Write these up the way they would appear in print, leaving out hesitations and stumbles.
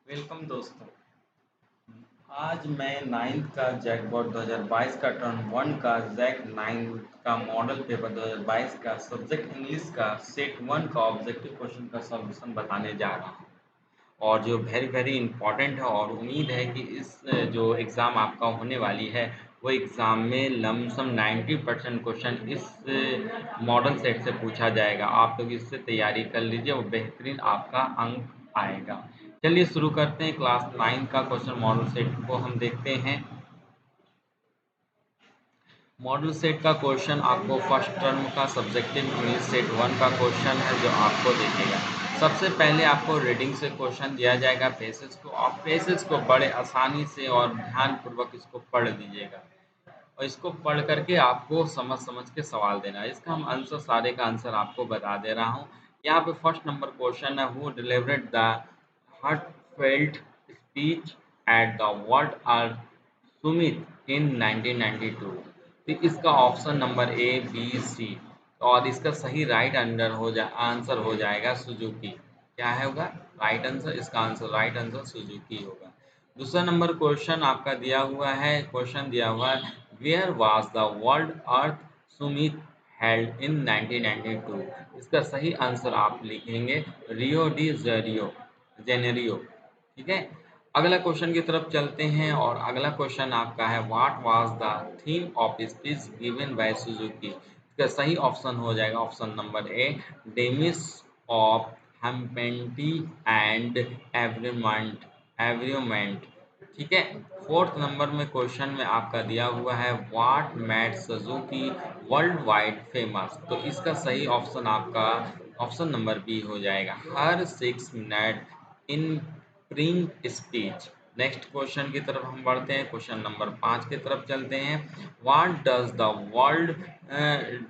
Welcome दोस्तों। आज मैं नाइन्थ का जैकपॉट 2022 का टर्न वन का जैक 9 का मॉडल पेपर 2022 का सब्जेक्ट इंग्लिश का सेट वन का ऑब्जेक्टिव क्वेश्चन का सॉल्यूशन बताने जा रहा हूँ। और जो वेरी वेरी इम्पॉर्टेंट है और उम्मीद है कि इस जो एग्ज़ाम आपका होने वाली है वो एग्ज़ाम में लमसम 90% क्वेश्चन इस मॉडल सेट से पूछा जाएगा। आप लोग इससे तैयारी कर लीजिए, वो बेहतरीन आपका अंक आएगा। चलिए शुरू करते हैं। क्लास 9 का क्वेश्चन मॉडल सेट को हम देखते हैं। मॉडल सेट का क्वेश्चन आपको फर्स्ट टर्म का सब्जेक्टिव इंग्लिश सेट वन का क्वेश्चन है जो आपको देखेगा। सबसे पहले आपको रीडिंग से क्वेश्चन दिया जाएगा पैसेज को। आप पैसेज को बड़े आसानी से और ध्यानपूर्वक इसको पढ़ लीजिएगा और इसको पढ़ करके आपको समझ समझ के सवाल देना है। इसका हम आंसर सारे का आंसर आपको बता दे रहा हूँ। यहाँ पे फर्स्ट नंबर क्वेश्चन है, who delivered the heartfelt speech at the World Earth Summit in 1992। तो इसका option number A B C और इसका सही राइट आंसर हो जाएगा सुजुकी। क्या है होगा राइट आंसर? इसका आंसर राइट आंसर सुजुकी होगा। दूसरा नंबर क्वेश्चन आपका दिया हुआ है, क्वेश्चन दिया हुआ है where was the world earth summit held in 1992। इसका सही आंसर आप लिखेंगे रियो डी जेनेरियो। ठीक है, अगला क्वेश्चन की तरफ चलते हैं और अगला क्वेश्चन आपका है what was the theme of speech given by Suzuki. इसका सही ऑप्शन हो जाएगा option number A demise of humanity and environment. ठीक है, फोर्थ नंबर में क्वेश्चन में आपका दिया हुआ है what made Suzuki world wide famous. तो इसका सही ऑप्शन आपका ऑप्शन नंबर बी हो जाएगा हर 6 minute in print speech. Next question की तरफ हम बढ़ते हैं, क्वेश्चन नंबर 5 की तरफ चलते हैं। What does the world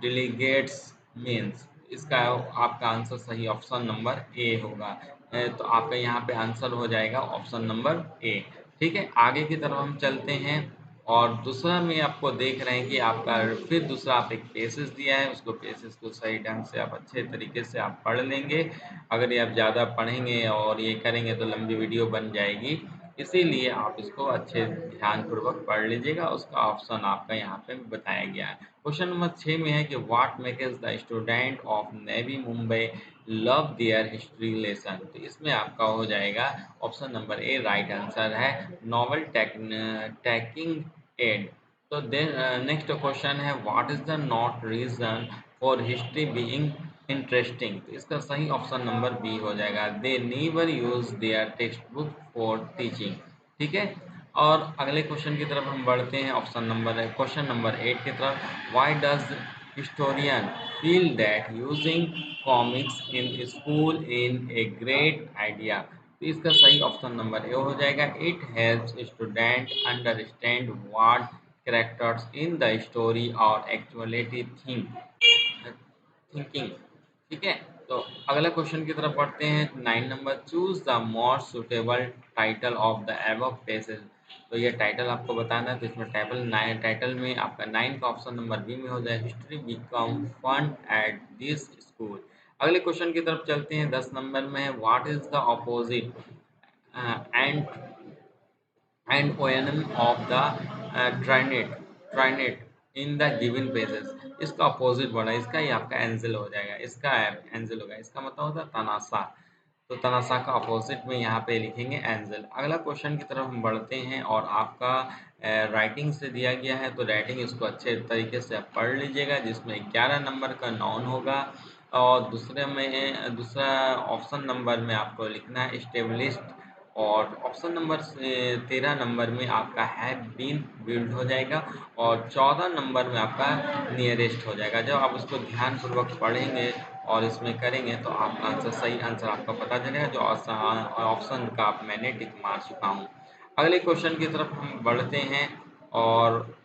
delegates means. इसका आपका आंसर सही ऑप्शन नंबर ए होगा। तो आपका यहाँ पे आंसर हो जाएगा ऑप्शन नंबर ए। ठीक है, आगे की तरफ हम चलते हैं और दूसरा में आपको देख रहे हैं कि आपका फिर दूसरा आप एक पेसेज दिया है, उसको पेसेज को सही ढंग से आप अच्छे तरीके से आप पढ़ लेंगे। अगर ये आप ज़्यादा पढ़ेंगे और ये करेंगे तो लंबी वीडियो बन जाएगी, इसीलिए आप इसको अच्छे ध्यानपूर्वक पढ़ लीजिएगा। उसका ऑप्शन आपका यहाँ पे बताया गया है। क्वेश्चन नंबर 6 में है कि what makes the student of Navi Mumbai love their history lesson. तो इसमें आपका हो जाएगा option number A right answer है नॉवल टेकिंग एड। तो देन नेक्स्ट क्वेश्चन है what is the not reason for history being interesting. तो इसका सही ऑप्शन नंबर बी हो जाएगा they never use their text book for teaching. ठीक है, और अगले क्वेश्चन की तरफ हम बढ़ते हैं ऑप्शन नंबर क्वेश्चन नंबर 8 की तरफ why does historian feel that using comics in school in a great idea। तो इसका सही ऑप्शन नंबर ए हो जाएगा it helps student understand what characters in the story और एक्चुअलिटी थिंकिंग। ठीक है, तो अगला क्वेश्चन की तरफ बढ़ते हैं 9 number choose the more suitable title of the above passage. तो ये टाइटल आपको बताना है, तो इसमें टाइटल में आपका 9 का ऑप्शन नंबर बी में हो जाए history become fun at this school. अगले क्वेश्चन की तरफ चलते हैं 10 नंबर में what is the opposite and ONM of the ट्राइनेट इन द गिवन पेजेस। इसका अपोजिट वर्ड है, इसका ही आपका एंजल हो जाएगा, इसका एंजल होगा, इसका मतलब होता है तनासा। तो तनासा का अपोजिट में यहाँ पे लिखेंगे एंजल। अगला क्वेश्चन की तरफ हम बढ़ते हैं और आपका राइटिंग से दिया गया है, तो राइटिंग इसको अच्छे तरीके से आप पढ़ लीजिएगा जिसमें 11 नंबर का नाउन होगा और दूसरा ऑप्शन नंबर में आपको लिखना है स्टेब्लिश्ड और ऑप्शन नंबर से 13 नंबर में आपका हैव बीन बिल्ड हो जाएगा और 14 नंबर में आपका नियरेस्ट हो जाएगा। जब आप उसको ध्यानपूर्वक पढ़ेंगे और इसमें करेंगे तो आपका आंसर सही आंसर आपका पता चलेगा जो ऑप्शन का मैंने टिक मार चुका हूँ। अगले क्वेश्चन की तरफ हम बढ़ते हैं और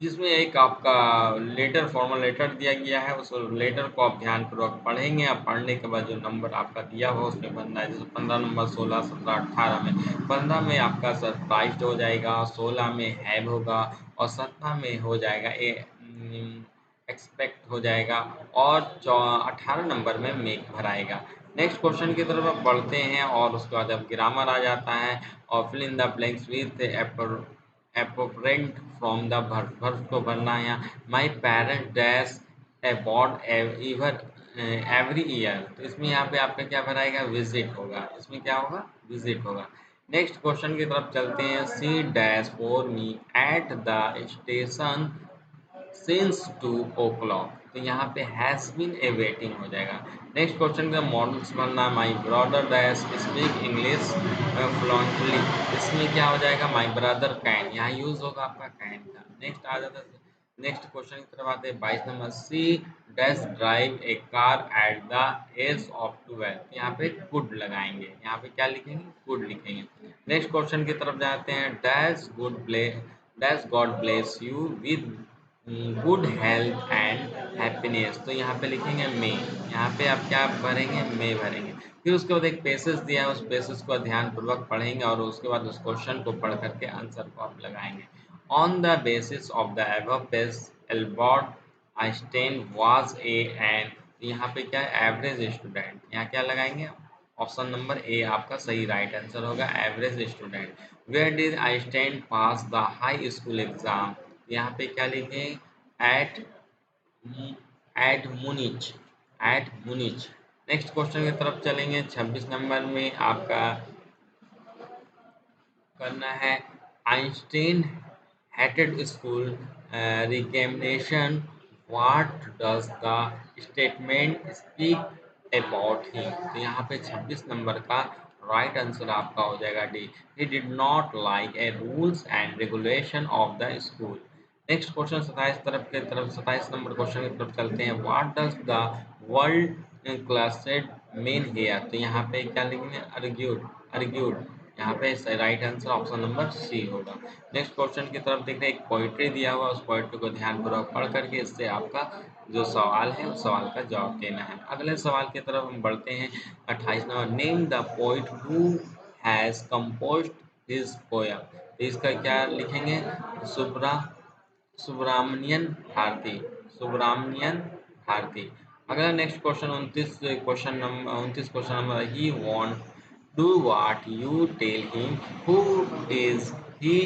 जिसमें एक आपका लेटर फॉर्मल लेटर दिया गया है, उस लेटर को आप ध्यानपूर्वक पढ़ेंगे। आप पढ़ने के बाद जो नंबर आपका दिया हुआ उसमें बनना है, जैसे 15 नंबर 16 17 18 में 15 में आपका सरप्राइज्ड हो जाएगा, 16 में हैव होगा और 17 में हो जाएगा एक्सपेक्ट हो जाएगा और 18 नंबर में मेक भराएगा। नेक्स्ट क्वेश्चन की तरफ अब बढ़ते हैं और उसके बाद अब ग्रामर आ जाता है और fill in the blanks with appropriate from the verb verb को भरना है यहाँ my parent dash about ever every year तो इसमें यहाँ पे आपका क्या भराएगा विजिट होगा इसमें क्या होगा विजिट होगा नेक्स्ट क्वेश्चन की तरफ चलते हैं C dash for me at the station since 2 o'clock तो यहाँ पे हैज बीन ए वेटिंग हो जाएगा नेक्स्ट क्वेश्चन का मॉडल्स बनना my brother dash speak English fluently इसमें क्या हो जाएगा माई ब्रदर कैन यहाँ यूज होगा आपका कैन का नेक्स्ट आ जाता है नेक्स्ट क्वेश्चन की तरफ आते हैं 22 number C dash drive a car at the age of 12 यहाँ पे गुड लगाएंगे यहाँ पे क्या लिखेंगे गुड लिखेंगे नेक्स्ट क्वेश्चन की तरफ जाते हैं dash God bless you with good health and happiness तो यहाँ पे लिखेंगे मे यहाँ पे आप क्या भरेंगे मे भरेंगे फिर उसके बाद एक पैसेज दिया है उस पैसेज को ध्यानपूर्वक पढ़ेंगे और उसके बाद उस क्वेश्चन को पढ़ करके आंसर को आप लगाएंगे on the basis of the above page Albert Einstein was a an यहाँ पे क्या है एवरेज स्टूडेंट यहाँ क्या लगाएंगे ऑप्शन नंबर ए आपका सही राइट आंसर होगा average student where did Einstein pass the high school exam यहाँ पे क्या लिखें at at Munich at Munich next question की तरफ चलेंगे 26 नंबर में आपका करना है Einstein hated school reclamation what does the statement speak about him तो यहाँ पे 26 नंबर का राइट आंसर आपका हो जाएगा D he did not like a rules and regulation of the school next question 27 number question की तरफ चलते हैं what does the word clashed mean here तो यहाँ पे क्या लिखेंगे अर्ग्यूड अर्ग्यूड यहाँ पे right answer option number C होगा नेक्स्ट क्वेश्चन की तरफ देख रहे हैं एक पोइट्री दिया हुआ उस पोइट्री को ध्यानपूर्वक पढ़ करके इससे आपका जो सवाल है उस सवाल का जवाब देना है अगले सवाल की तरफ हम बढ़ते हैं 28 number name the poet who has composed his poem इसका क्या लिखेंगे सुब्रा सुब्रमण्यन भारती सुब्रमण्यन भारती अगला next question 29 question number he want do what you tell him who is he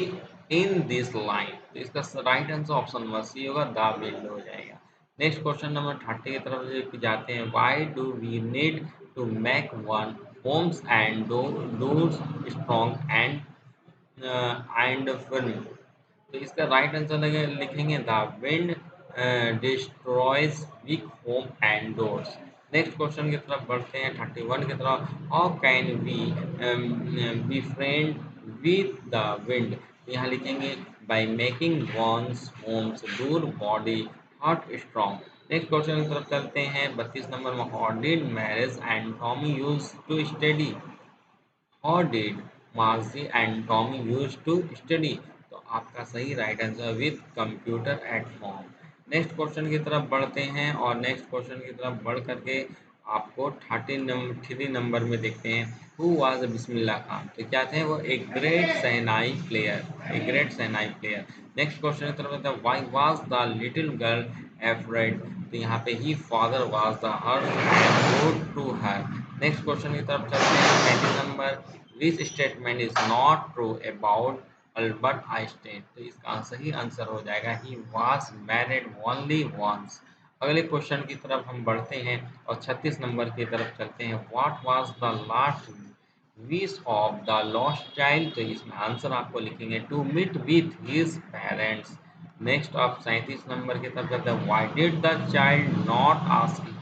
in this line तो इसका right answer option number C होगा the wind हो जाएगा next question number 30 की तरफ जाते हैं why do we need to make one homes and doors strong and firm तो इसका राइट आंसर लिखेंगे the wind destroys weak home and doors next question की तरफ बढ़ते हैं 31 की तरफ how can we be friend with the wind यहाँ लिखेंगे by making one's homes door body heart strong next question की तरफ चलते हैं 32 नंबर में how did Margie and Tommy use to study How did Marcy and Tommy used to study? तो आपका सही right answer with computer at home next question की तरफ बढ़ते हैं और नेक्स्ट क्वेश्चन की तरफ बढ़ करके आपको 3 नंबर में देखते हैं हु वाज बिस्मिल्लाह खान तो क्या थे वो एक ग्रेट शहनाई प्लेयर एक great shehnai player next question की तरफ आता है why was the little girl afraid तो यहाँ पे he father was the her and road to her next question की तरफ चलते हैं 35 number which statement is not true about Albert Einstein तो इसका सही आंसर हो जाएगा he was married only once अगले क्वेश्चन की तरफ हम बढ़ते हैं और 36 नंबर की तरफ चलते हैं what was the last wish of the lost child तो इसमें आंसर आपको लिखेंगे to meet with his parents next आप 37 नंबर की तरफ चलते हैं why did the child not ask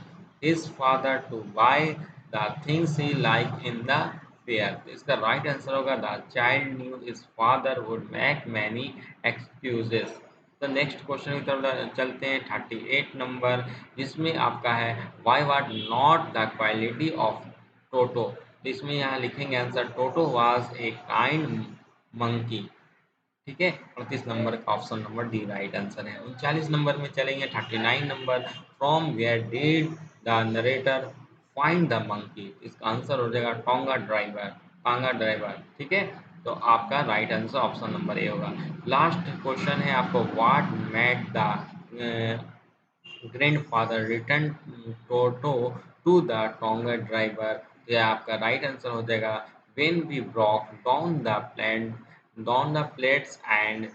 his father to buy the things he liked in the fair तो इसका राइट आंसर होगा the child knew his father would make many excuses तो next question की तरफ चलते हैं 38 नंबर जिसमें आपका है why what not the quality of Toto तो इसमें यहाँ लिखेंगे answer Toto was a kind monkey ठीक है 38 नंबर का option number D right answer है 39 नंबर में चलेंगे 39 number from where did the narrator find the monkey इसका आंसर हो जाएगा टांगा ड्राइवर ठीक है तो आपका right answer option number A होगा लास्ट क्वेश्चन है आपको what made the grandfather return Toto to the tonga driver, तो यह आपका राइट आंसर हो जाएगा। When we broke down the plates and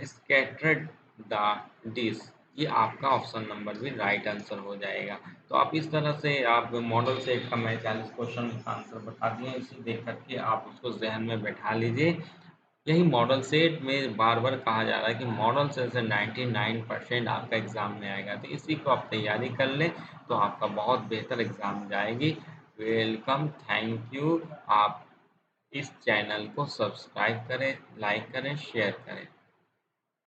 scattered the dish, ये आपका ऑप्शन नंबर भी राइट आंसर हो जाएगा। तो आप इस तरह से आप मॉडल सेट का मैं 40 क्वेश्चन का आंसर बता दिया, इसे देख करके आप उसको जहन में बैठा लीजिए। यही मॉडल सेट में बार-बार कहा जा रहा है कि मॉडल सेट से 99% आपका एग्ज़ाम में आएगा, तो इसी को आप तैयारी कर लें, तो आपका बहुत बेहतर एग्ज़ाम जाएगी। Welcome, thank you. आप इस चैनल को सब्सक्राइब करें, लाइक करें, शेयर करें।